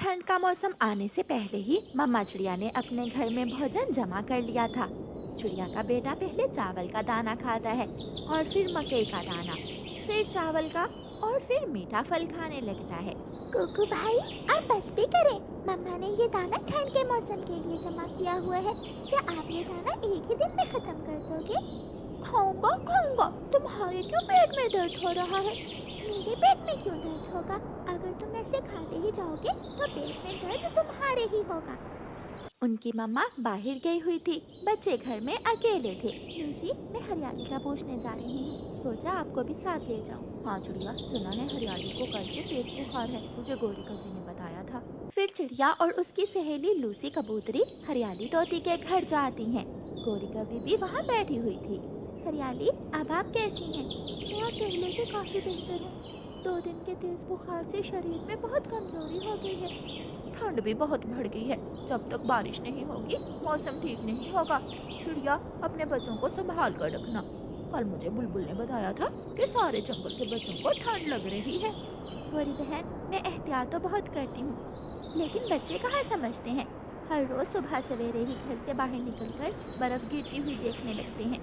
ठंड का मौसम आने से पहले ही मम्मा चिड़िया ने अपने घर में भोजन जमा कर लिया था। चिड़िया का बेटा पहले चावल का दाना खाता है और फिर मकई का दाना, फिर चावल का और फिर मीठा फल खाने लगता है। कुकू भाई, आप बस भी करें। मम्मा ने ये दाना ठंड के मौसम के लिए जमा किया हुआ है। क्या आप ये दाना एक ही दिन में खत्म कर दोगे? खाऊंगा खाऊंगा। तुम्हारे क्यों पेट में दर्द हो रहा है? मेरे पेट में क्यों दर्द होगा? अगर तुम ऐसे खाते ही जाओगे तो पेट में दर्द तुम्हारे ही होगा। उनकी मम्मा बाहर गई हुई थी, बच्चे घर में अकेले थे। लूसी, मैं हरियाली का पूछने जा रही हूँ, सोचा आपको भी साथ ले जाऊं। हाँ चिड़िया, सुना है हरियाली को कल से तेज बुखार है, मुझे गौरी कवि ने बताया था। फिर चिड़िया और उसकी सहेली लूसी कबूतरी हरियाली तोती के घर जाती हैं। गौरी कवि भी वहाँ बैठी हुई थी। हरियाली, अब आप कैसी हैं? मैं पहले से काफी बेहतर हूँ। 2 दिन के तेज बुखार से शरीर में बहुत कमजोरी हो गई है। ठंड भी बहुत बढ़ गई है। जब तक बारिश नहीं होगी मौसम ठीक नहीं होगा। चिड़िया, अपने बच्चों को संभाल कर रखना। कल मुझे बुलबुल ने बताया था कि सारे जंगल के बच्चों को ठंड लग रही है। गौरी बहन, मैं एहतियात तो बहुत करती हूँ, लेकिन बच्चे कहाँ समझते हैं। हर रोज सुबह सवेरे ही घर से बाहर निकलकर बर्फ गिरती हुई देखने लगते हैं।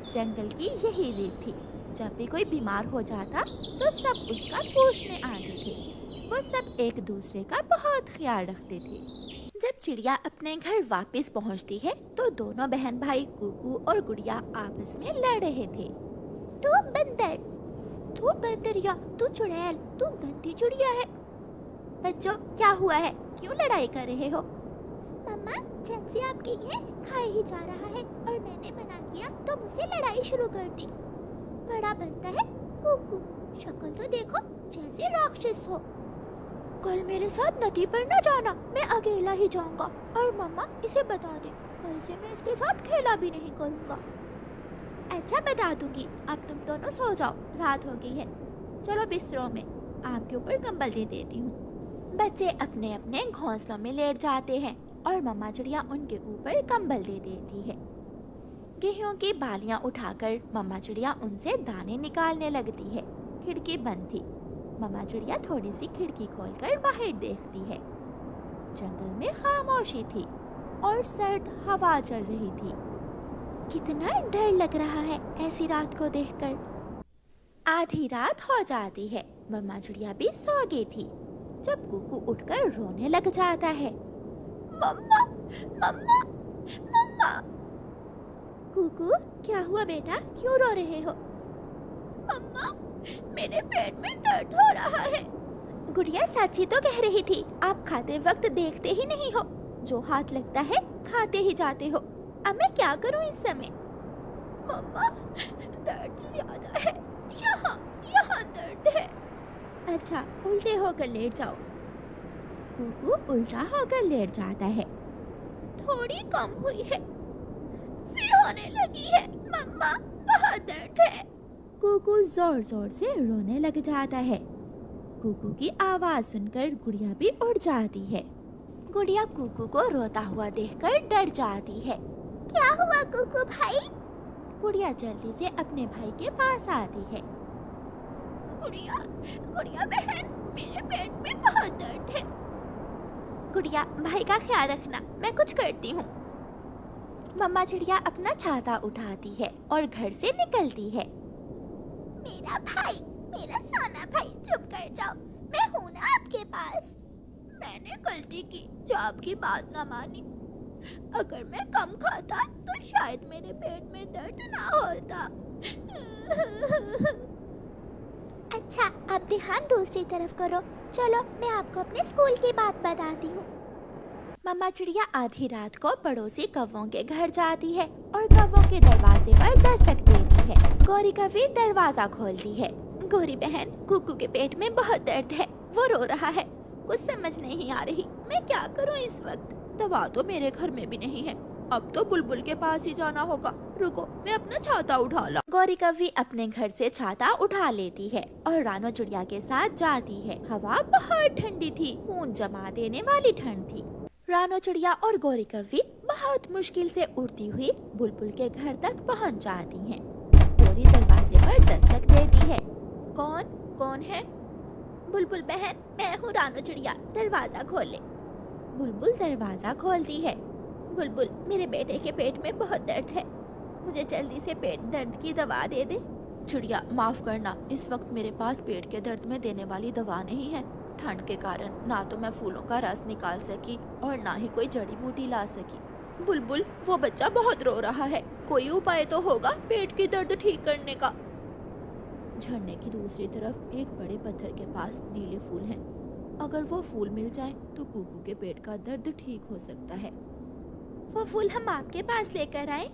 जंगल की यही रीत थी। जब भी कोई बीमार हो जाता तो सब उसका पूछने आते थे। वो सब एक दूसरे का बहुत ख्याल रखते थे। जब चिड़िया अपने घर वापस पहुंचती है तो दोनों बहन भाई कुकू और गुड़िया आपस में लड़ रहे थे। तू बंदर, तू बंदरिया, तू चुड़ैल, तू गंदी चिड़िया है। बच्चों, क्या हुआ है? क्यों लड़ाई कर रहे हो? मम्मा, जब से आपके ये खाए ही जा रहा है और मैंने मना किया तो मुझसे लड़ाई शुरू कर दी। बड़ा बनता है कुकू, शक्ल तो देखो जैसे राक्षस हो। कल मेरे साथ नदी पर न जाना, मैं अकेला ही जाऊंगा। और मम्मा, इसे बता दे, कल से मैं इसके साथ खेला भी नहीं करूंगा। अच्छा, बता दूंगी। अब तुम दोनों सो जाओ, रात हो गई है। चलो बिस्तरों में, आपके ऊपर कंबल दे देती हूँ। बच्चे अपने अपने घोंसलों में लेट जाते हैं और मम्मा चिड़िया उनके ऊपर कंबल दे देती है। गेहूं की बालियां उठाकर मम्मा चिड़िया उनसे दाने निकालने लगती है। खिड़की बंद थी। मम्मा चिड़िया थोड़ी सी खिड़की खोलकर बाहर देखती है। जंगल में खामोशी थी और सर्द हवा चल रही थी। कितना डर लग रहा है ऐसी रात को देखकर। आधी रात हो जाती है। मम्मा चिड़िया भी सो गई थी जब कुकू उठकर रोने लग जाता है। मम्मा, मम्मा, मम्मा। कुकू, क्या हुआ बेटा? क्यों रो रहे हो? मम्मा, मेरे पेट में दर्द हो रहा है। गुड़िया, सच ही तो कह रही थी। आप खाते वक्त देखते ही नहीं हो। जो हाथ लगता है खाते ही जाते हो। अब मैं क्या करूं इस समय? मम्मा, दर्द ज्यादा है। यहाँ दर्द है। अच्छा, उल्टे होकर लेट जाओ। कुकू उल्टा होकर लेट जाता है। थोड़ी कम हुई है, फिर होने लगी है। मम्मा, बहुत दर्द है। कुकू जोर जोर से रोने लग जाता है। कुकू की आवाज सुनकर गुड़िया भी उठ जाती है। गुड़िया कुकू को रोता हुआ देखकर डर जाती है। क्या हुआ कुकू भाई? गुड़िया जल्दी से अपने भाई के पास आती है। गुड़िया बहन, मेरे पेट में बहुत दर्द है। गुड़िया, भाई का ख्याल रखना, मैं कुछ करती हूँ। मम्मा चिड़िया अपना छाता उठाती है और घर से निकलती है। मेरा भाई, मेरा सोना भाई, चुप कर जाओ। मैं हूँ ना आपके पास। मैंने गलती की जो आपकी बात ना मानी। अगर मैं कम खाता तो शायद मेरे पेट में दर्द ना होता। अच्छा, अब ध्यान दूसरी तरफ करो। चलो, मैं आपको अपने स्कूल की बात बताती हूँ। मम्मा चिड़िया आधी रात को पड़ोसी कौवों के घर जाती है और कौवों के दरवाजे पर दस्तक देती है। गौरी कवि दरवाजा खोलती है। गौरी बहन, कुकू के पेट में बहुत दर्द है, वो रो रहा है। कुछ समझ नहीं आ रही, मैं क्या करूं इस वक्त? दवा तो मेरे घर में भी नहीं है। अब तो बुलबुल के पास ही जाना होगा। रुको, मैं अपना छाता उठा ला। गौरी कवि अपने घर से छाता उठा लेती है और रानो चिड़िया के साथ जाती है। हवा बहुत ठंडी थी, खून जमा देने वाली ठंड थी। रानो चिड़िया और गौरी कवि बहुत मुश्किल से उड़ती हुई बुलबुल के घर तक पहुंच जाती हैं। गौरी दरवाजे पर दस्तक देती है। कौन है? बुलबुल बहन, मैं हूँ रानो चिड़िया, दरवाजा खोल ले। बुलबुल दरवाजा खोलती है। बुलबुल, मेरे बेटे के पेट में बहुत दर्द है, मुझे जल्दी से पेट दर्द की दवा दे दे। चिड़िया, माफ करना, इस वक्त मेरे पास पेट के दर्द में देने वाली दवा नहीं है। ठंड के कारण ना तो मैं फूलों का रस निकाल सकी और ना ही कोई जड़ी बूटी ला सकी। बुलबुल, वो बच्चा बहुत रो रहा है, कोई उपाय तो होगा पेट की दर्द ठीक करने का। झरने की दूसरी तरफ एक बड़े पत्थर के पास नीले फूल हैं। अगर वो फूल मिल जाए तो कुकू के पेट का दर्द ठीक हो सकता है। वो फूल हम आपके पास लेकर आए?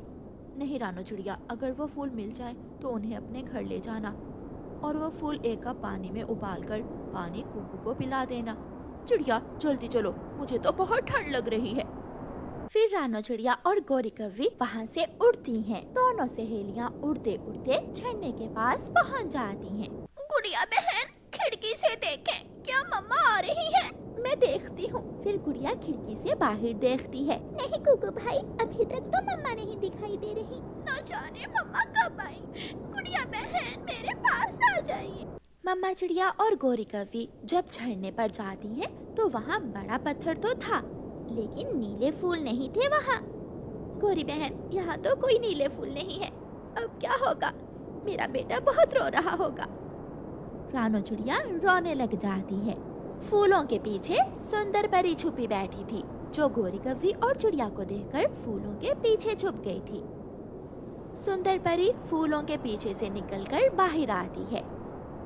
नहीं रानो चिड़िया, अगर वो फूल मिल जाए तो उन्हें अपने घर ले जाना और वो फूल एक कप पानी में उबालकर पानी कुकू को पिला देना। चिड़िया, जल्दी चलो, मुझे तो बहुत ठंड लग रही है। फिर रानो चिड़िया और गोरी कव्वी वहाँ से उड़ती हैं। दोनों सहेलियाँ उड़ते उड़ते झरने के पास पहुँच जाती हैं। गुड़िया बहन, खिड़की से देखें, क्या मम्मा आ रही है? मैं देखती हूँ। फिर गुड़िया खिड़की से बाहर देखती है। नहीं कुकू भाई, अभी तक तो मम्मा नहीं दिखाई दे रही। न जाने मम्मा कब आई। गुड़िया बहन, मेरे पास आ जाइए। मम्मा चिड़िया और गोरी कव्वी जब झरने पर जाती हैं तो वहाँ बड़ा पत्थर तो था, लेकिन नीले फूल नहीं थे वहाँ। गोरी बहन, यहाँ तो कोई नीले फूल नहीं है, अब क्या होगा? मेरा बेटा बहुत रो रहा होगा। रानो चिड़िया रोने लग जाती है। फूलों के पीछे सुंदर परी छुपी बैठी थी, जो गोरी कव्वी और चिड़िया को देखकर फूलों के पीछे छुप गई थी। सुंदर परी फूलों के पीछे से निकलकर बाहर आती है।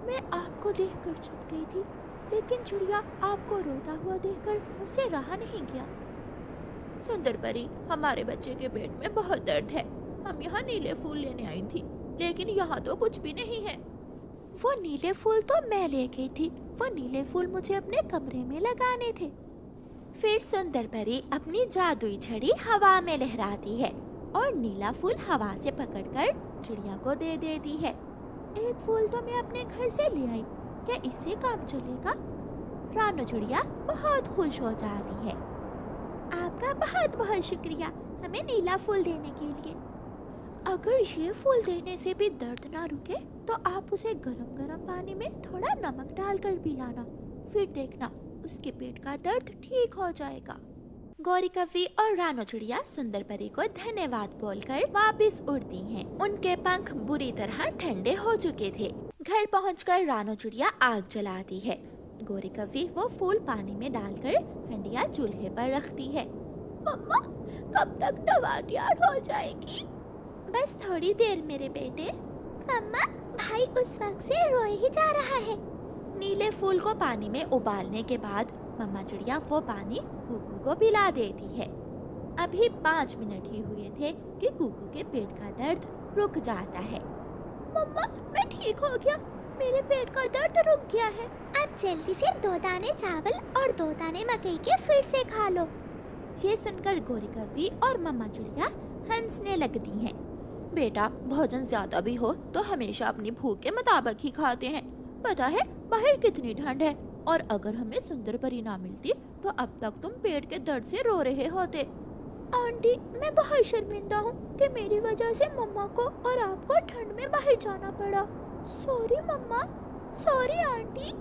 मैं आपको देखकर छुप गई थी, लेकिन चिड़िया, आपको रोता हुआ देखकर मुझसे रहा नहीं गया। सुंदर परी, हमारे बच्चे के पेट में बहुत दर्द है, हम यहाँ नीले फूल लेने आई थी, लेकिन यहाँ तो कुछ भी नहीं है। वो नीले फूल तो मैं ले गई थी, वो नीले फूल मुझे अपने कमरे में लगाने थे। फिर सुंदर परी अपनी जादुई छड़ी हवा में लहराती है और नीला फूल हवा से पकड़कर चिड़िया को दे देती है। एक फूल तो मैं अपने घर से ले आई, क्या इससे काम चलेगा? रानो चिड़िया बहुत खुश हो जाती है। आपका बहुत बहुत शुक्रिया हमें नीला फूल देने के लिए। अगर ये फूल देने से भी दर्द ना रुके तो आप उसे गरम गरम पानी में थोड़ा नमक डालकर पिलाना, फिर देखना उसके पेट का दर्द ठीक हो जाएगा। गोरी कव्वी और रानो चिड़िया सुंदर परी को धन्यवाद बोलकर वापस उड़ती हैं। उनके पंख बुरी तरह ठंडे हो चुके थे। घर पहुंचकर रानो चिड़िया आग जलाती है। गोरी कव्वी वो फूल पानी में डालकर हंडिया चूल्हे पर रखती है। मम्मा, कब तक दवा तैयार हो जाएगी? बस थोड़ी देर मेरे बेटे। मम्मा, भाई उस वक्त से रोए ही जा रहा है। नीले फूल को पानी में उबालने के बाद मम्मा चिड़िया वो पानी कुकू को पिला देती है। अभी 5 मिनट ही हुए थे कि कुकू के पेट का दर्द रुक जाता है। मम्मा, मैं ठीक हो गया, मेरे पेट का दर्द रुक गया है। अब जल्दी से 2 दाने चावल और 2 दाने मकई के फिर से खा लो। ये सुनकर गोरी कव्वी और मम्मा चिड़िया हंसने लगती हैं। बेटा, भोजन ज्यादा भी हो तो हमेशा अपनी भूख के मुताबिक ही खाते हैं। पता है बाहर कितनी ठंड है, और अगर हमें सुंदर परी ना मिलती तो अब तक तुम पेट के दर्द से रो रहे होते। आंटी, मैं बहुत शर्मिंदा हूँ कि मेरी वजह से मम्मा को और आपको ठंड में बाहर जाना पड़ा। सॉरी मम्मा, सॉरी आंटी।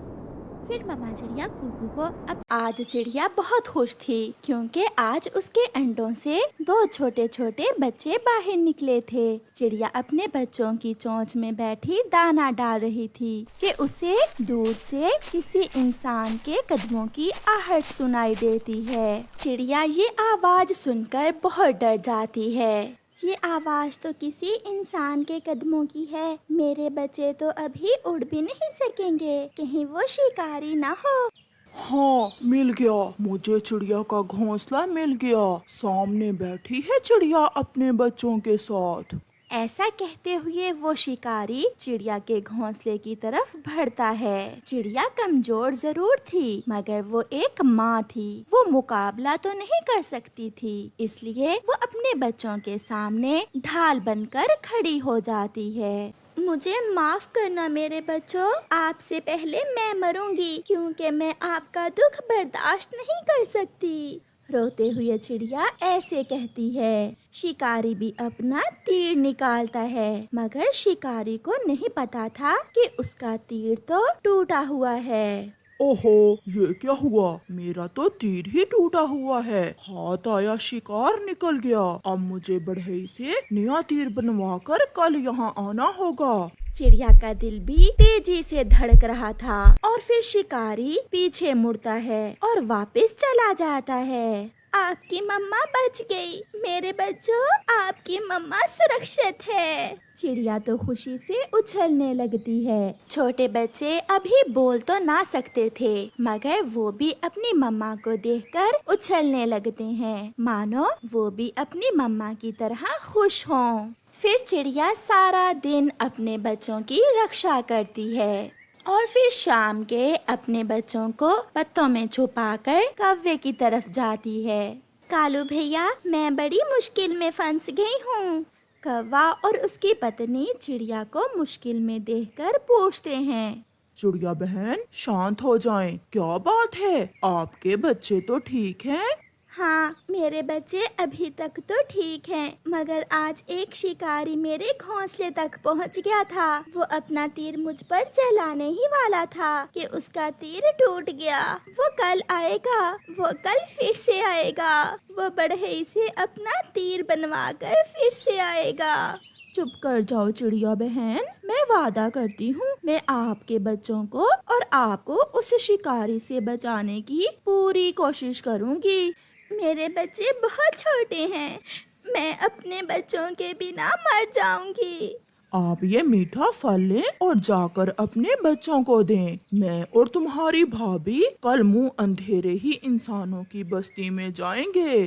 फिर मम्मा चिड़िया कुकू को आज चिड़िया बहुत खुश थी, क्योंकि आज उसके अंडों से 2 छोटे छोटे बच्चे बाहर निकले थे। चिड़िया अपने बच्चों की चोंच में बैठी दाना डाल रही थी कि उसे दूर से किसी इंसान के कदमों की आहट सुनाई देती है। चिड़िया ये आवाज सुनकर बहुत डर जाती है। ये आवाज तो किसी इंसान के कदमों की है। मेरे बच्चे तो अभी उड़ भी नहीं सकेंगे, कहीं वो शिकारी ना हो। हाँ, मिल गया, मुझे चिड़िया का घोंसला मिल गया। सामने बैठी है चिड़िया अपने बच्चों के साथ। ऐसा कहते हुए वो शिकारी चिड़िया के घोंसले की तरफ बढ़ता है। चिड़िया कमजोर जरूर थी, मगर वो एक माँ थी। वो मुकाबला तो नहीं कर सकती थी, इसलिए वो अपने बच्चों के सामने ढाल बनकर खड़ी हो जाती है। मुझे माफ करना मेरे बच्चों, आपसे पहले मैं मरूंगी, क्योंकि मैं आपका दुख बर्दाश्त नहीं कर सकती। रोते हुए चिड़िया ऐसे कहती है। शिकारी भी अपना तीर निकालता है, मगर शिकारी को नहीं पता था कि उसका तीर तो टूटा हुआ है। ओहो, ये क्या हुआ? मेरा तो तीर ही टूटा हुआ है। हाथ आया शिकार निकल गया। अब मुझे बढ़ई से नया तीर बनवा कर कल यहाँ आना होगा। चिड़िया का दिल भी तेजी से धड़क रहा था और फिर शिकारी पीछे मुड़ता है और वापस चला जाता है। आपकी मम्मा बच गई। मेरे बच्चों, आपकी मम्मा सुरक्षित है। चिड़िया तो खुशी से उछलने लगती है। छोटे बच्चे अभी बोल तो ना सकते थे, मगर वो भी अपनी मम्मा को देखकर उछलने लगते हैं, मानो वो भी अपनी मम्मा की तरह खुश हों। फिर चिड़िया सारा दिन अपने बच्चों की रक्षा करती है और फिर शाम के अपने बच्चों को पत्तों में छुपाकर कौवे की तरफ जाती है। कालू भैया, मैं बड़ी मुश्किल में फंस गई हूँ। कौवा और उसकी पत्नी चिड़िया को मुश्किल में देखकर पूछते हैं। चिड़िया बहन, शांत हो जाएं। क्या बात है? आपके बच्चे तो ठीक हैं? हाँ, मेरे बच्चे अभी तक तो ठीक हैं, मगर आज एक शिकारी मेरे घोंसले तक पहुंच गया था। वो अपना तीर मुझ पर चलाने ही वाला था कि उसका तीर टूट गया। वो कल आएगा, वो कल फिर से आएगा। वो बढ़ई से अपना तीर बनवा कर फिर से आएगा। चुप कर जाओ चिड़िया बहन, मैं वादा करती हूँ मैं आपके बच्चों को और आपको उस शिकारी से बचाने की पूरी कोशिश करूँगी। मेरे बच्चे बहुत छोटे हैं, मैं अपने बच्चों के बिना मर जाऊंगी। आप ये मीठा फल लें और जाकर अपने बच्चों को दें। मैं और तुम्हारी भाभी कल मुंह अंधेरे ही इंसानों की बस्ती में जाएंगे।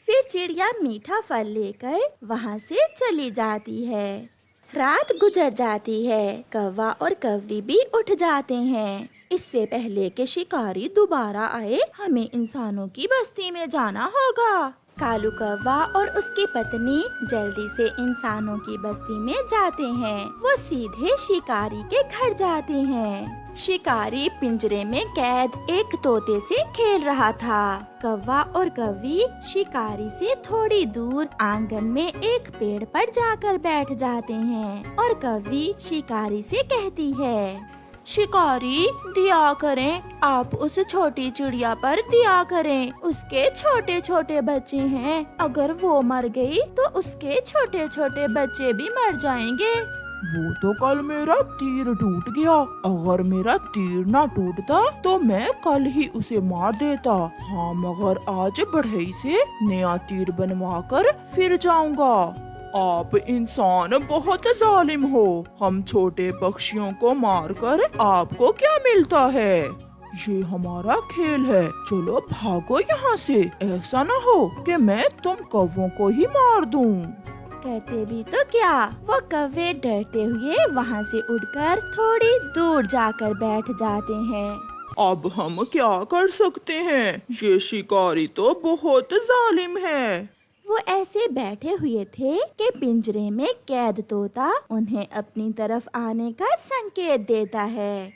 फिर चिड़िया मीठा फल लेकर वहाँ से चली जाती है। रात गुजर जाती है। कौवा और कौवी भी उठ जाते हैं। इससे पहले कि शिकारी दोबारा आए, हमें इंसानों की बस्ती में जाना होगा। कालू कौवा और उसकी पत्नी जल्दी से इंसानों की बस्ती में जाते हैं। वो सीधे शिकारी के घर जाते हैं। शिकारी पिंजरे में कैद एक तोते से खेल रहा था। कौवा और कौवी शिकारी से थोड़ी दूर आंगन में एक पेड़ पर जाकर बैठ जाते हैं और कौवी शिकारी से कहती है, शिकारी, दिया करें, आप उस छोटी चिड़िया पर दिया करें। उसके छोटे छोटे बच्चे हैं, अगर वो मर गई तो उसके छोटे छोटे बच्चे भी मर जाएंगे। वो तो कल मेरा तीर टूट गया। अगर मेरा तीर ना टूटता तो मैं कल ही उसे मार देता। हाँ, मगर आज बढ़ई से नया तीर बनवा कर फिर जाऊंगा। आप इंसान बहुत जालिम हो। हम छोटे पक्षियों को मारकर आपको क्या मिलता है? ये हमारा खेल है। चलो भागो यहाँ से। ऐसा न हो कि मैं तुम कौवों को ही मार दूं। कहते भी तो क्या, वो कौवे डरते हुए वहाँ से उड़कर थोड़ी दूर जाकर बैठ जाते हैं। अब हम क्या कर सकते हैं? ये शिकारी तो बहुत जालिम है। वो ऐसे बैठे हुए थे कि पिंजरे में कैद तोता उन्हें अपनी तरफ आने का संकेत देता है।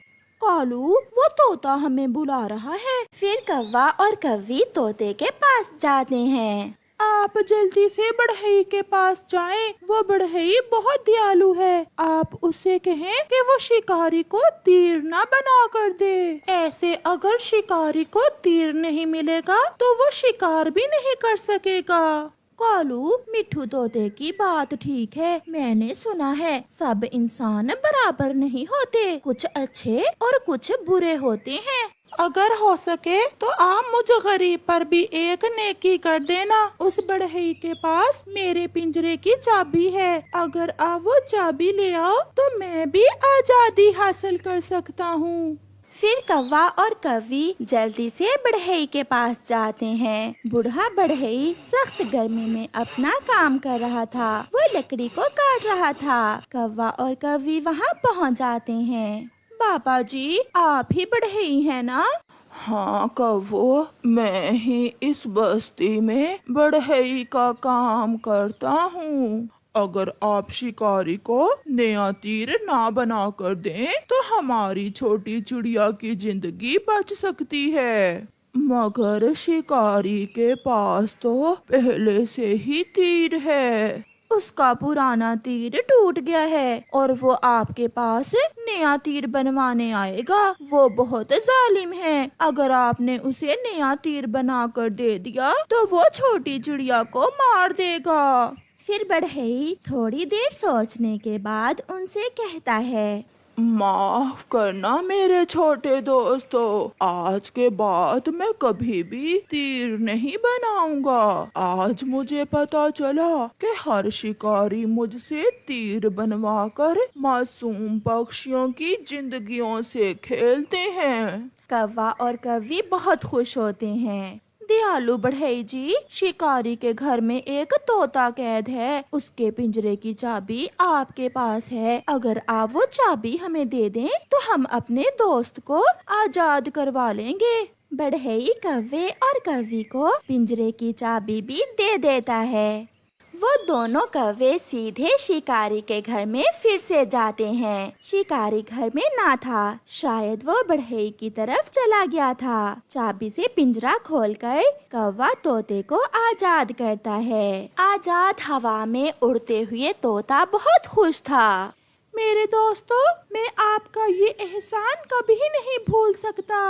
कालू, वो तोता हमें बुला रहा है। फिर कौवा और कौवी तोते के पास जाते हैं। आप जल्दी से बढ़ई के पास जाएं। वो बढ़ई बहुत दयालु है। आप उससे कहें कि वो शिकारी को तीर ना बना कर दे। ऐसे अगर शिकारी को तीर नहीं मिलेगा तो वो शिकार भी नहीं कर सकेगा। कालू, मिठू तोते की बात ठीक है। मैंने सुना है सब इंसान बराबर नहीं होते, कुछ अच्छे और कुछ बुरे होते हैं। अगर हो सके तो आप मुझ गरीब पर भी एक नेकी कर देना। उस बढ़ई के पास मेरे पिंजरे की चाबी है। अगर आप वो चाबी ले आओ तो मैं भी आजादी हासिल कर सकता हूँ। फिर कौवा और कौवी जल्दी से बढ़ई के पास जाते हैं। बूढ़ा बढ़ई सख्त गर्मी में अपना काम कर रहा था। वो लकड़ी को काट रहा था। कौवा और कौवी वहाँ पहुँच जाते हैं। बाबा जी, आप ही बढ़ई हैं ना? हाँ कौवो, मैं ही इस बस्ती में बढ़ई का काम करता हूँ। अगर आप शिकारी को नया तीर ना बना कर दें तो हमारी छोटी चिड़िया की जिंदगी बच सकती है। मगर शिकारी के पास तो पहले से ही तीर है। उसका पुराना तीर टूट गया है और वो आपके पास नया तीर बनवाने आएगा। वो बहुत जालिम है। अगर आपने उसे नया तीर बनाकर दे दिया तो वो छोटी चिड़िया को मार देगा। फिर बढ़ई थोड़ी देर सोचने के बाद उनसे कहता है, माफ करना मेरे छोटे दोस्तों, आज के बाद मैं कभी भी तीर नहीं बनाऊंगा। आज मुझे पता चला कि हर शिकारी मुझसे तीर बनवाकर मासूम पक्षियों की जिंदगियों से खेलते हैं। कौवा और कौवी बहुत खुश होते हैं। दयालु बढ़ई जी, शिकारी के घर में एक तोता कैद है। उसके पिंजरे की चाबी आपके पास है। अगर आप वो चाबी हमें दे दें तो हम अपने दोस्त को आजाद करवा लेंगे। बढ़ई कौवे और कौवी को पिंजरे की चाबी भी दे देता है। वो दोनों कौवे सीधे शिकारी के घर में फिर से जाते हैं। शिकारी घर में ना था, शायद वो बढ़ई की तरफ चला गया था। चाबी से पिंजरा खोलकर कौवा तोते को आजाद करता है। आजाद हवा में उड़ते हुए तोता बहुत खुश था। मेरे दोस्तों, मैं आपका ये एहसान कभी नहीं भूल सकता।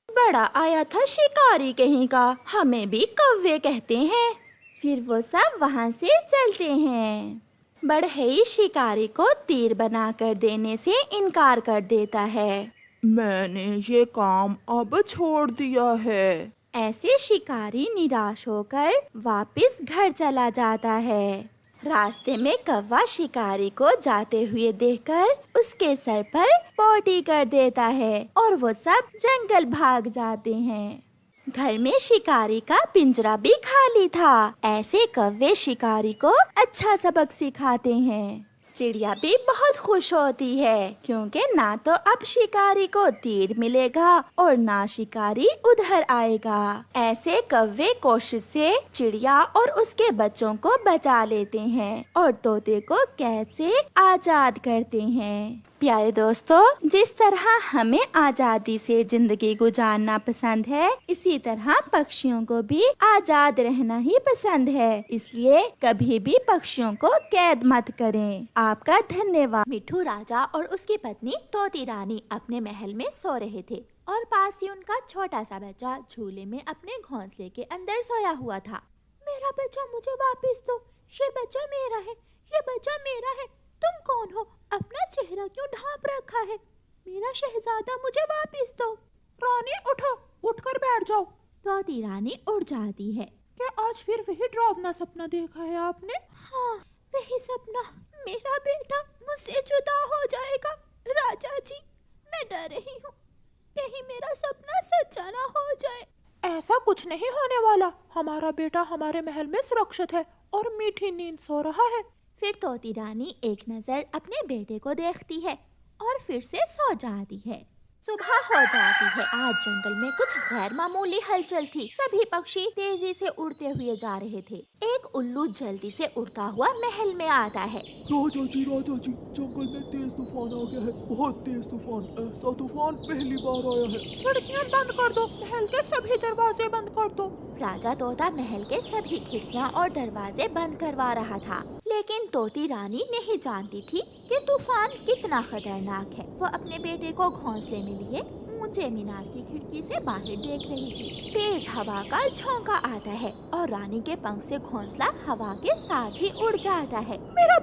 बड़ा आया था शिकारी कहीं का, हमें भी कौवे कहते हैं। फिर वो सब वहाँ से चलते हैं। बढ़ई शिकारी को तीर बनाकर देने से इनकार कर देता है। मैंने ये काम अब छोड़ दिया है। ऐसे शिकारी निराश होकर वापस घर चला जाता है। रास्ते में कौवा शिकारी को जाते हुए देखकर उसके सर पर पोटी कर देता है और वो सब जंगल भाग जाते हैं। घर में शिकारी का पिंजरा भी खाली था। ऐसे कौवे शिकारी को अच्छा सबक सिखाते हैं। चिड़िया भी बहुत खुश होती है क्योंकि ना तो अब शिकारी को तीर मिलेगा और ना शिकारी उधर आएगा। ऐसे कौवे कोशिश से चिड़िया और उसके बच्चों को बचा लेते हैं और तोते को कैद से आजाद करते हैं। प्यारे दोस्तों, जिस तरह हमें आजादी से जिंदगी गुजारना पसंद है, इसी तरह पक्षियों को भी आजाद रहना ही पसंद है। इसलिए कभी भी पक्षियों को कैद मत करें। आपका धन्यवाद। मिठू राजा और उसकी पत्नी तोती रानी अपने महल में सो रहे थे और पास ही उनका छोटा सा बच्चा झूले में अपने घोंसले के अंदर सोया हुआ था। मेरा बच्चा मुझे वापस दो, ये बच्चा मेरा है, ये बच्चा मेरा है। तुम कौन हो? अपना चेहरा क्यों ढांप रखा है? मेरा शहजादा मुझे वापस दो। रानी उठो, उठकर बैठ जाओ। तोती रानी उठ जाती है। क्या आज फिर वही डरावना सपना देखा है आपने? हाँ, वही सपना। मेरा बेटा मुझसे जुदा हो जाएगा। राजा जी, मैं डर रही हूँ, कहीं मेरा सपना सच्चा ना हो जाए। ऐसा कुछ नहीं होने वाला। हमारा बेटा हमारे महल में सुरक्षित है और मीठी नींद सो रहा है। फिर तोती रानी एक नजर अपने बेटे को देखती है और फिर से सो जाती है। सुबह हो जाती है। आज जंगल में कुछ गैर मामूली हलचल थी। सभी पक्षी तेजी से उड़ते हुए जा रहे थे। एक उल्लू जल्दी से उड़ता हुआ महल में आता है। राजा जी, जंगल में तेज तूफान आ गया है, बहुत तेज तूफान। ऐसा तूफान पहली बार आया है। खिड़कियां बंद कर दो, महल के सभी दरवाजे बंद कर दो। राजा तोता महल के सभी खिड़कियां और दरवाजे बंद करवा रहा था, लेकिन तोती रानी नहीं जानती थी कि तूफान कितना खतरनाक है। वो अपने बेटे को घोंसले में लिए ऊंचे मीनार की खिड़की से बाहर देख रही थी। तेज हवा का झोंका आता है और रानी के पंख से घोंसला हवा के साथ ही उड़ जाता है। मेरा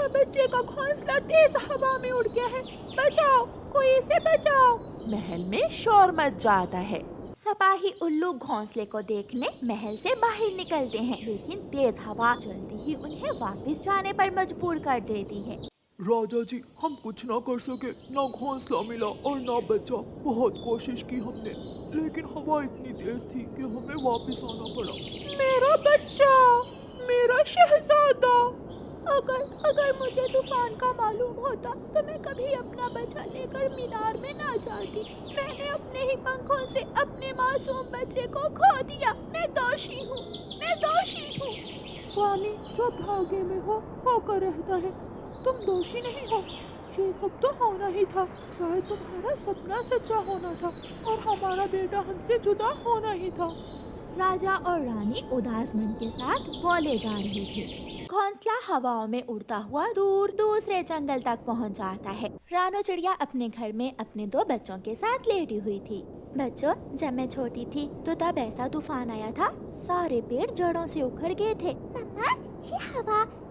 बच्चे का घोंसला तेज हवा में उड़ गया है। बचाओ, कोई इसे बचाओ। महल में शोर मच जाता है। सिपाही उल्लू घोंसले को देखने महल से बाहर निकलते हैं, लेकिन तेज हवा जल्दी ही उन्हें वापस जाने पर मजबूर कर देती है। राजा जी, हम कुछ ना कर सके, ना घोंसला मिला और ना बच्चा। बहुत कोशिश की हमने, लेकिन हवा इतनी तेज थी कि हमें वापस आना पड़ा। मेरा बच्चा, मेरा शहजादा। अगर मुझे तूफान का मालूम होता तो मैं कभी अपना बच्चा लेकर मीनार में ना जाती। मैंने अपने ही पंखों से अपने मासूम बच्चे को खो दिया। मैं दोषी हूँ। रानी, जो भाग्य में हो होकर रहता है। तुम दोषी नहीं हो। ये सब तो होना ही था। शायद तुम्हारा सपना सच्चा होना था और हमारा बेटा हमसे जुदा होना ही था। राजा और रानी उदास मन के साथ बोले जा रहे थे। घोंसला हवाओं में उड़ता हुआ दूर दूसरे जंगल तक पहुंच जाता है। रानो चिड़िया अपने घर में अपने 2 बच्चों के साथ लेटी हुई थी। बच्चों, जब मैं छोटी थी तो तब ऐसा तूफान आया था, सारे पेड़ जड़ों से उखड़ गए थे। मम्मा,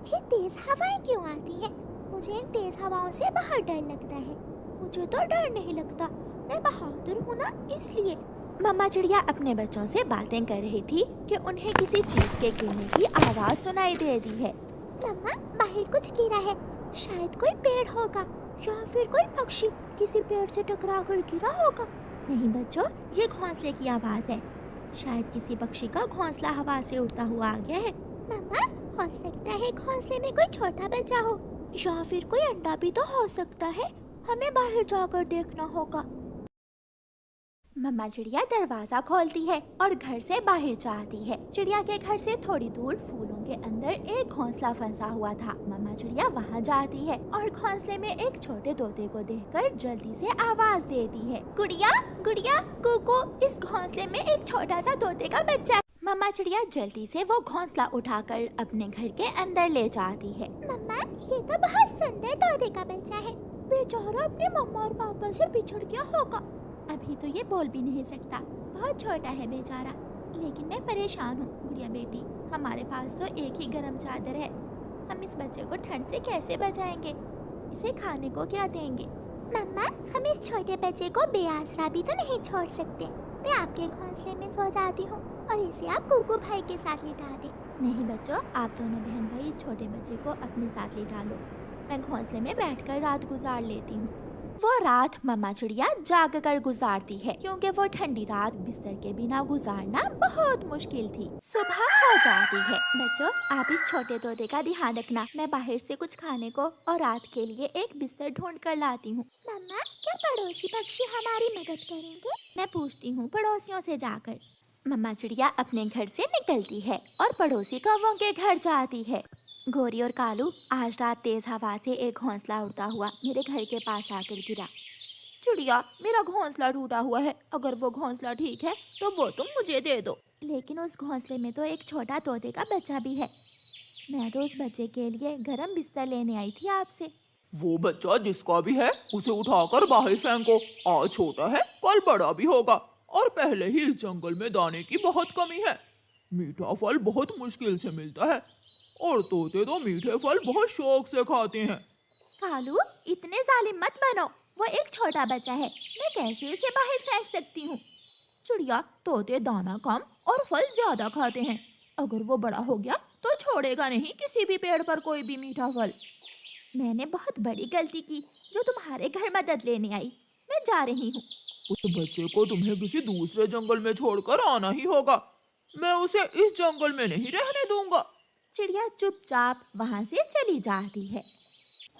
ये तेज हवाएं क्यों आती हैं? मुझे इन तेज हवाओं से बहुत डर लगता है। मुझे तो डर नहीं लगता, मैं बहादुर हूँ ना, इसलिए। मम्मा चिड़िया अपने बच्चों से बातें कर रही थी कि उन्हें किसी चीज के गिरने की आवाज सुनाई दे दी है। मम्मा, बाहर कुछ गिरा है, शायद कोई पेड़ होगा या फिर कोई पक्षी किसी पेड़ से टकराकर गिरा होगा। नहीं बच्चों, ये घोंसले की आवाज है। शायद किसी पक्षी का घोंसला हवा से उड़ता हुआ आ गया है। मम्मा, हो सकता है घोंसले में कोई छोटा बच्चा हो, या फिर कोई अंडा भी तो हो सकता है। हमें बाहर जाकर देखना होगा। मम्मा चिड़िया दरवाजा खोलती है और घर से बाहर जाती है। चिड़िया के घर से थोड़ी दूर फूलों के अंदर एक घोंसला फंसा हुआ था। मम्मा चिड़िया वहाँ जाती है और घोंसले में एक छोटे तोते को देखकर जल्दी से आवाज देती है, गुड़िया गुड़िया कुकू, इस घोंसले में एक छोटा सा तोते का बच्चा है। मम्मा चिड़िया जल्दी से वो घोंसला उठाकर अपने घर के अंदर ले जाती है। मम्मा, ये तो बहुत सुंदर तोते का बच्चा है। बेचारा अपने मम्मा और पापा से बिछड़ गया होगा। अभी तो ये बोल भी नहीं सकता, बहुत छोटा है बेचारा। लेकिन मैं परेशान हूँ गुड़िया बेटी, हमारे पास तो एक ही गर्म चादर है। हम इस बच्चे को ठंड से कैसे बचाएंगे? इसे खाने को क्या देंगे? मम्मा, हम इस छोटे बच्चे को बेआसरा भी तो नहीं छोड़ सकते। मैं आपके घोंसले में सो जाती हूँ और इसे आप कुकू भाई के साथ लिटा दे। नहीं बच्चों, आप दोनों बहन भाई इस छोटे बच्चे को अपने साथ लिटा लो। मैं घोंसले में बैठकर रात गुजार लेती हूँ। वो रात मम्मा चिड़िया जाग कर गुजारती है, क्योंकि वो ठंडी रात बिस्तर के बिना गुजारना बहुत मुश्किल थी। सुबह हो जाती है। बच्चों, आप इस छोटे तोते का ध्यान रखना। मैं बाहर से कुछ खाने को और रात के लिए एक बिस्तर ढूंढ कर लाती हूँ। मम्मा, क्या पड़ोसी पक्षी हमारी मदद करेंगे? मैं पूछती हूँ पड़ोसियों से जाकर। मम्मा चिड़िया अपने घर से निकलती है और पड़ोसी कौवों के घर जाती है। गोरी और कालू, आज रात तेज हवा से एक घोंसला उड़ता हुआ मेरे घर के पास आकर गिरा। चिड़िया, मेरा घोंसला टूटा हुआ है, अगर वो घोंसला ठीक है तो वो तुम मुझे दे दो। लेकिन उस घोंसले में तो एक छोटा तोते का बच्चा भी है। मैं तो उस बच्चे के लिए गरम बिस्तर लेने आई थी आपसे। वो बच्चा जिसका भी है उसे उठाकर बाहर फेंको। आज छोटा है, कल बड़ा भी होगा। और पहले ही इस जंगल में दाने की बहुत कमी है। मीठा फल बहुत मुश्किल से मिलता है और तोते तो मीठे फल बहुत शौक से खाते हैं। कालू, इतने जालिम मत बनो। वो एक छोटा बच्चा है, मैं कैसे उसे बाहर फेंक सकती हूँ? चिड़िया, तोते दाना कम और फल ज्यादा खाते हैं। अगर वो बड़ा हो गया तो छोड़ेगा नहीं किसी भी पेड़ पर कोई भी मीठा फल। मैंने बहुत बड़ी गलती की जो तुम्हारे घर मदद लेने आई। मैं जा रही हूँ। उस बच्चे को तुम्हें किसी दूसरे जंगल में छोड़कर आना ही होगा। मैं उसे इस जंगल में नहीं रहने दूंगा। चिड़िया चुपचाप वहाँ से चली जाती है।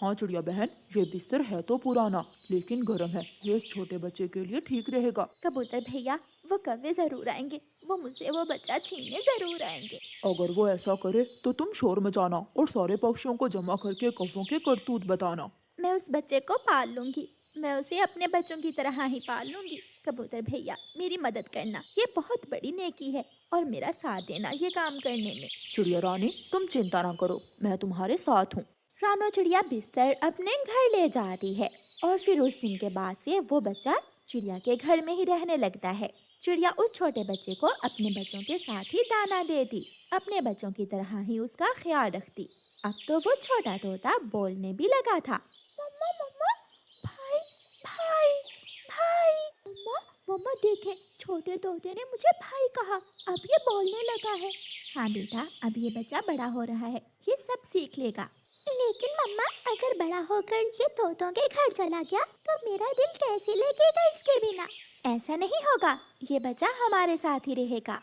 हाँ चिड़िया बहन, ये बिस्तर है तो पुराना लेकिन गर्म है। ये इस छोटे बच्चे के लिए ठीक रहेगा। कबूतर भैया, वो कौवे जरूर आएंगे। वो मुझसे वो बच्चा छीनने जरूर आएंगे। अगर वो ऐसा करे तो तुम शोर मचाना और सारे पक्षियों को जमा करके कौवों के करतूत बताना। मैं उस बच्चे को पाल लूंगी। मैं उसे अपने बच्चों की तरह ही पाल लूंगी। कबूतर भैया, मेरी मदद करना, ये बहुत बड़ी नेकी है और मेरा साथ देना ये काम करने में। चिड़िया रानी, तुम चिंता ना करो, मैं तुम्हारे साथ हूँ। रानो चिड़िया बिस्तर अपने घर ले जाती है और फिर उस दिन के बाद से वो बच्चा चिड़िया के घर में ही रहने लगता है। चिड़िया उस छोटे बच्चे को अपने बच्चों के साथ ही दाना देती, अपने बच्चों की तरह ही उसका ख्याल रखती। अब तो वो छोटा तोता बोलने भी लगा था। मम्मा मम्मा, भाई भाई भाई। मम्मा मम्मा देखें, छोटे तोते ने मुझे भाई कहा। अब ये बोलने लगा है। हाँ बेटा, अब ये बच्चा बड़ा हो रहा है, ये सब सीख लेगा। लेकिन मम्मा, अगर बड़ा होकर ये तोतों के घर चला गया तो मेरा दिल कैसे लगेगा इसके बिना? ऐसा नहीं होगा, ये बच्चा हमारे साथ ही रहेगा।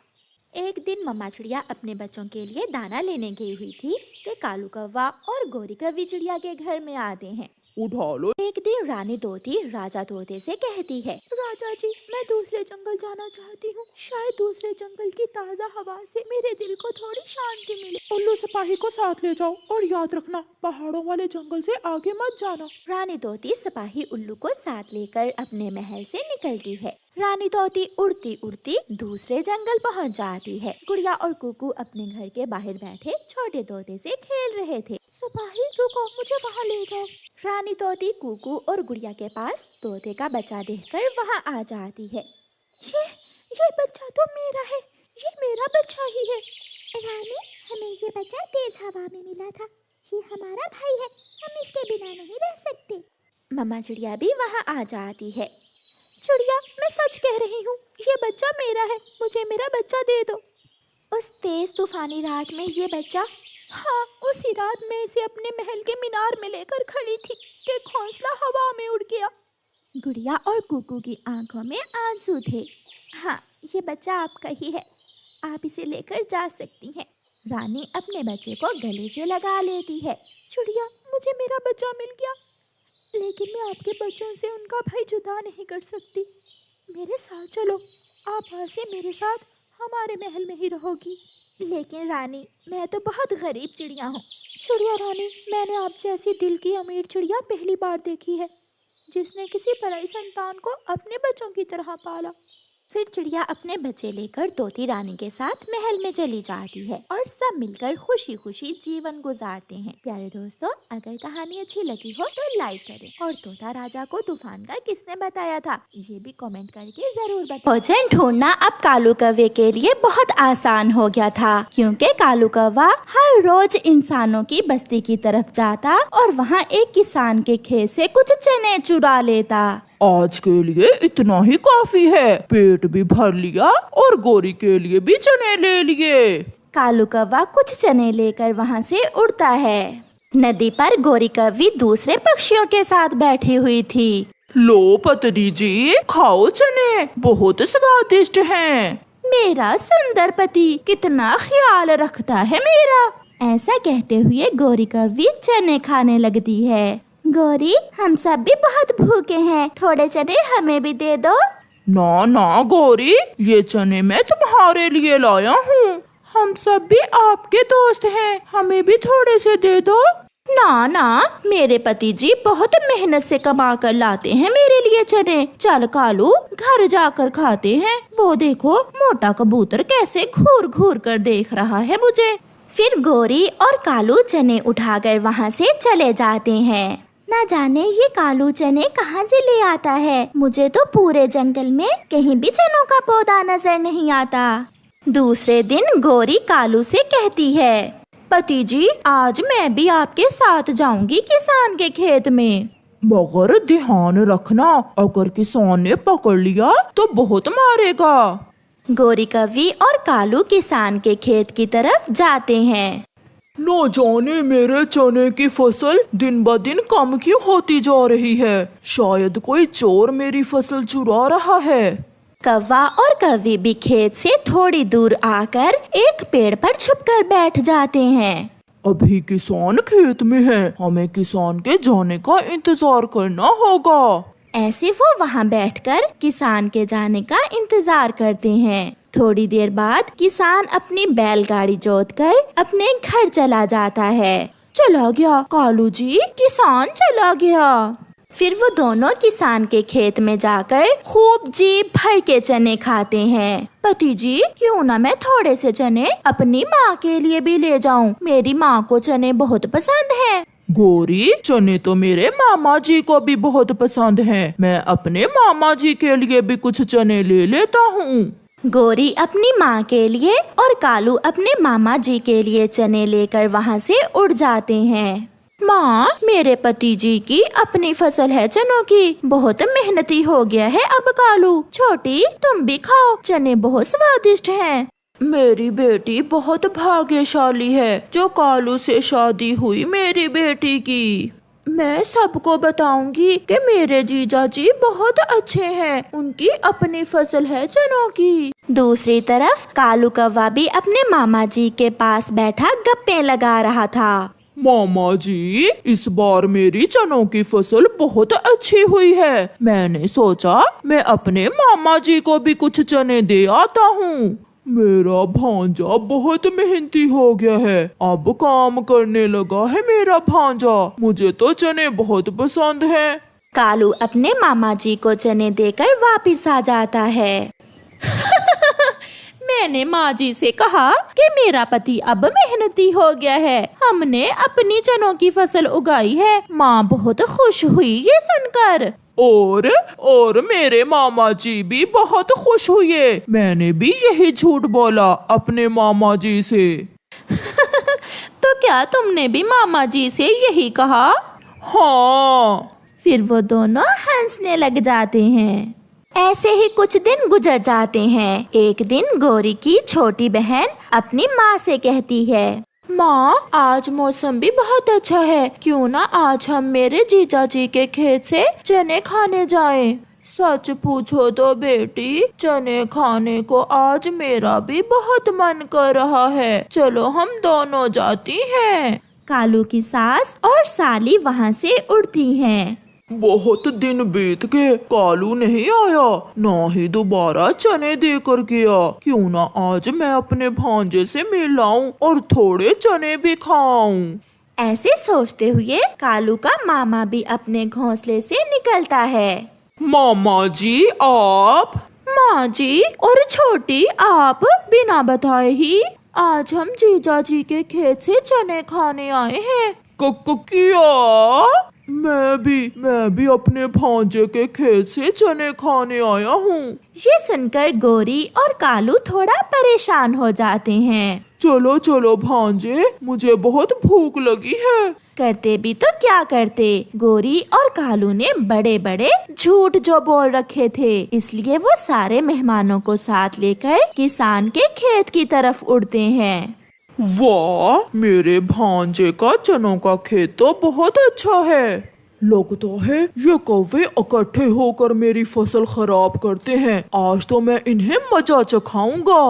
एक दिन मम्मा चिड़िया अपने बच्चों के लिए दाना लेने गई हुई थी कि कालू कौवा और गोरी कौवी चिड़िया के घर में आते हैं। उठा लो। एक दिन रानी तोती राजा तोते से कहती है, राजा जी, मैं दूसरे जंगल जाना चाहती हूँ। शायद दूसरे जंगल की ताज़ा हवा से मेरे दिल को थोड़ी शांति मिले। उल्लू सिपाही को साथ ले जाओ और याद रखना, पहाड़ों वाले जंगल से आगे मत जाना। रानी तोती सिपाही उल्लू को साथ लेकर अपने महल से निकलती है। रानी तोती उड़ती उड़ती दूसरे जंगल पहुंच जाती है। गुड़िया और कुकू अपने घर के बाहर बैठे छोटे तोते से खेल रहे थे। सिपाही रुको, मुझे वहाँ ले जाओ। रानी तोती कुकू और गुड़िया के पास तोते का बच्चा देखकर वहाँ आ जाती है। ये बच्चा तो मेरा है, ये मेरा बच्चा ही है। रानी, हमें ये बच्चा तेज हवा में मिला था। ये हमारा भाई है, हम इसके बिना नहीं रह सकते। मम्मा चिड़िया भी वहाँ आ जाती है। चिड़िया, मैं सच कह रही हूँ, ये बच्चा मेरा है, मुझे मेरा बच्चा दे दो। उस तेज तूफानी रात में ये बच्चा, हाँ उसी रात में इसे अपने महल के मीनार में लेकर खड़ी थी कि घोंसला हवा में उड़ गया। गुड़िया और कुकू की आंखों में आंसू थे। हाँ, ये बच्चा आपका ही है, आप इसे लेकर जा सकती हैं। रानी अपने बच्चे को गले से लगा लेती है। चिड़िया, मुझे मेरा बच्चा मिल गया, लेकिन मैं आपके बच्चों से उनका भाई जुदा नहीं कर सकती। मेरे साथ चलो, आप आज से मेरे साथ हमारे महल में ही रहोगी। लेकिन रानी, मैं तो बहुत गरीब चिड़िया हूँ। चिड़िया रानी, मैंने आप जैसी दिल की अमीर चिड़िया पहली बार देखी है, जिसने किसी पराई संतान को अपने बच्चों की तरह पाला। फिर चिड़िया अपने बच्चे लेकर तोती रानी के साथ महल में चली जाती है और सब मिलकर खुशी खुशी जीवन गुजारते हैं। प्यारे दोस्तों, अगर कहानी अच्छी लगी हो तो लाइक करें और तोता राजा को तूफान का किसने बताया था ये भी कमेंट करके जरूर बताएं। भोजन ढूंढना अब कालू कौवे के लिए बहुत आसान हो गया था, क्योंकि कालू कौवा हर रोज इंसानों की बस्ती की तरफ जाता और वहाँ एक किसान के खेत से कुछ चने चुरा लेता। आज के लिए इतना ही काफी है, पेट भी भर लिया और गोरी के लिए भी चने ले लिए। कालू कौवा कुछ चने लेकर वहाँ से उड़ता है। नदी पर गोरी कौवी दूसरे पक्षियों के साथ बैठी हुई थी। लो पतरी जी, खाओ चने, बहुत स्वादिष्ट हैं। मेरा सुंदर पति कितना ख्याल रखता है मेरा। ऐसा कहते हुए गोरी कौवी चने खाने लगती है। गोरी, हम सब भी बहुत भूखे हैं, थोड़े चने हमें भी दे दो। ना ना गोरी, ये चने मैं तुम्हारे लिए लाया हूँ। हम सब भी आपके दोस्त हैं, हमें भी थोड़े से दे दो। ना ना, मेरे पति जी बहुत मेहनत से कमा कर लाते हैं मेरे लिए चने। चल कालू, घर जाकर खाते हैं। वो देखो, मोटा कबूतर कैसे घूर घूर कर देख रहा है मुझे। फिर गोरी और कालू चने उठाकर वहाँ से चले जाते हैं। ना जाने ये कालू चने कहाँ से ले आता है, मुझे तो पूरे जंगल में कहीं भी चनों का पौधा नजर नहीं आता। दूसरे दिन गोरी कालू से कहती है, पति जी, आज मैं भी आपके साथ जाऊंगी किसान के खेत में। मगर ध्यान रखना, अगर किसान ने पकड़ लिया तो बहुत मारेगा। गोरी कौवी और कालू किसान के खेत की तरफ जाते हैं। न जाने मेरे चने की फसल दिन ब दिन कम क्यों होती जा रही है। शायद कोई चोर मेरी फसल चुरा रहा है। कौवा और कौवी भी खेत से थोड़ी दूर आकर एक पेड़ पर छुपकर बैठ जाते हैं। अभी किसान खेत में है, हमें किसान के जाने का इंतजार करना होगा। ऐसे वो वहाँ बैठकर किसान के जाने का इंतजार करते हैं। थोड़ी देर बाद किसान अपनी बैलगाड़ी जोतकर अपने घर चला जाता है। चला गया कालू जी, किसान चला गया। फिर वो दोनों किसान के खेत में जाकर खूब जी भर के चने खाते हैं। पति जी, क्यों ना मैं थोड़े से चने अपनी माँ के लिए भी ले जाऊं, मेरी माँ को चने बहुत पसंद है। गोरी, चने तो मेरे मामा जी को भी बहुत पसंद हैं। मैं अपने मामा जी के लिए भी कुछ चने ले लेता हूँ। गोरी अपनी माँ के लिए और कालू अपने मामा जी के लिए चने लेकर वहाँ से उड़ जाते हैं। माँ, मेरे पति जी की अपनी फसल है चनों की, बहुत मेहनती हो गया है अब कालू। छोटी, तुम भी खाओ, चने बहुत स्वादिष्ट हैं। मेरी बेटी बहुत भाग्यशाली है जो कालू से शादी हुई मेरी बेटी की। मैं सबको बताऊंगी कि मेरे जीजा जी बहुत अच्छे हैं, उनकी अपनी फसल है चनों की। दूसरी तरफ कालू कौवा भी अपने मामा जी के पास बैठा गप्पे लगा रहा था। मामा जी, इस बार मेरी चनों की फसल बहुत अच्छी हुई है। मैंने सोचा मैं अपने मामा जी को भी कुछ चने दे आता हूँ। मेरा भांजा बहुत मेहनती हो गया है, अब काम करने लगा है मेरा भांजा। मुझे तो चने बहुत पसंद हैं। कालू अपने मामा जी को चने देकर वापस आ जाता है। मैंने माँ जी से कहा कि मेरा पति अब मेहनती हो गया है, हमने अपनी चनों की फसल उगाई है। माँ बहुत खुश हुई ये सुनकर। और मेरे मामा जी भी बहुत खुश हुए। मैंने भी यही झूठ बोला अपने मामा जी से। तो क्या तुमने भी मामा जी से यही कहा? हाँ। फिर वो दोनों हंसने लग जाते हैं। ऐसे ही कुछ दिन गुजर जाते हैं। एक दिन गौरी की छोटी बहन अपनी माँ से कहती है, माँ, आज मौसम भी बहुत अच्छा है, क्यों ना आज हम मेरे जीजा जी के खेत से चने खाने जाएं। सच पूछो तो बेटी, चने खाने को आज मेरा भी बहुत मन कर रहा है। चलो हम दोनों जाती हैं। कालू की सास और साली वहाँ से उड़ती हैं। बहुत दिन बीत गए, कालू नहीं आया, ना ही दोबारा चने देकर गया। क्यों ना आज मैं अपने भांजे से मिल आऊं और थोड़े चने भी खाऊं। ऐसे सोचते हुए कालू का मामा भी अपने घोंसले से निकलता है। मामा जी आप? माँ जी और छोटी आप बिना बताए ही आज हम जीजा जी के खेत से चने खाने आए हैं। क्या? मैं भी अपने भांजे के खेत से चने खाने आया हूँ। ये सुनकर गौरी और कालू थोड़ा परेशान हो जाते हैं। चलो चलो भांजे, मुझे बहुत भूख लगी है। करते भी तो क्या करते, गौरी और कालू ने बड़े बड़े झूठ जो बोल रखे थे, इसलिए वो सारे मेहमानों को साथ लेकर किसान के खेत की तरफ उड़ते हैं। वाह, मेरे भांजे का चनों का खेत तो बहुत अच्छा है। लगता है ये कौवे इकट्ठे होकर मेरी फसल खराब करते हैं। आज तो मैं इन्हें मजा चखाऊंगा।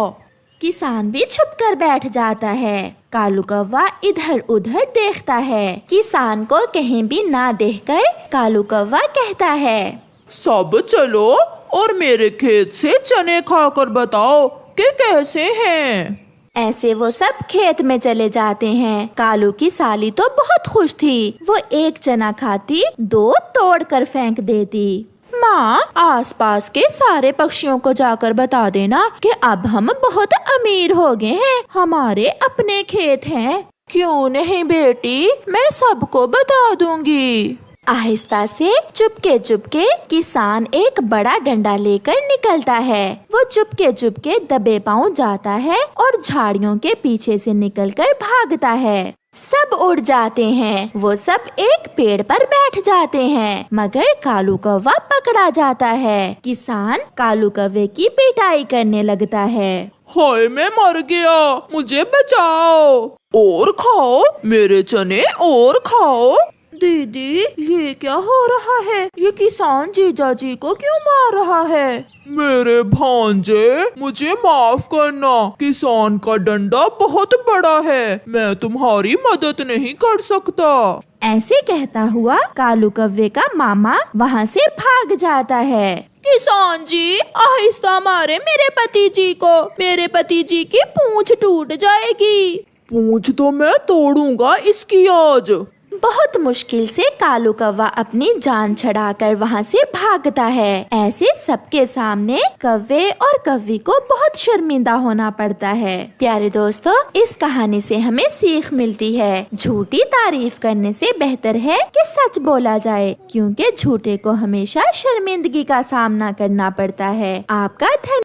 किसान भी छुप कर बैठ जाता है। कालू कौवा इधर उधर देखता है। किसान को कहीं भी ना देखकर कालू कौवा कहता है, सब चलो और मेरे खेत से चने खाकर बताओ कि कैसे हैं। ऐसे वो सब खेत में चले जाते हैं। कालू की साली तो बहुत खुश थी। वो एक चना खाती, दो तोड़ कर फेंक देती। माँ, आसपास के सारे पक्षियों को जाकर बता देना कि अब हम बहुत अमीर हो गए हैं, हमारे अपने खेत हैं। क्यों नहीं बेटी, मैं सबको बता दूंगी। आहिस्ता से चुपके किसान एक बड़ा डंडा लेकर निकलता है। वो चुपके दबे पांव जाता है और झाड़ियों के पीछे से निकलकर भागता है। सब उड़ जाते हैं। वो सब एक पेड़ पर बैठ जाते हैं, मगर कालू कौवा पकड़ा जाता है। किसान कालू कौवे की पिटाई करने लगता है। हाय, मैं मर गया, मुझे बचाओ। और खाओ मेरे चने, और खाओ। दीदी, ये क्या हो रहा है? ये किसान जीजा जी को क्यों मार रहा है? मेरे भांजे, मुझे माफ करना। किसान का डंडा बहुत बड़ा है, मैं तुम्हारी मदद नहीं कर सकता। ऐसे कहता हुआ कालू कौवे का मामा वहाँ से भाग जाता है। किसान जी, आहिस्ता मारे मेरे पति जी को, मेरे पति जी की पूंछ टूट जाएगी। पूंछ तो मैं तोड़ूंगा इसकी आज। बहुत मुश्किल से कालू कौवा अपनी जान छड़ाकर वहाँ से भागता है। ऐसे सबके सामने कौवे और कौवी को बहुत शर्मिंदा होना पड़ता है। प्यारे दोस्तों, इस कहानी से हमें सीख मिलती है, झूठी तारीफ करने से बेहतर है कि सच बोला जाए, क्योंकि झूठे को हमेशा शर्मिंदगी का सामना करना पड़ता है। आपका धन्यवाद।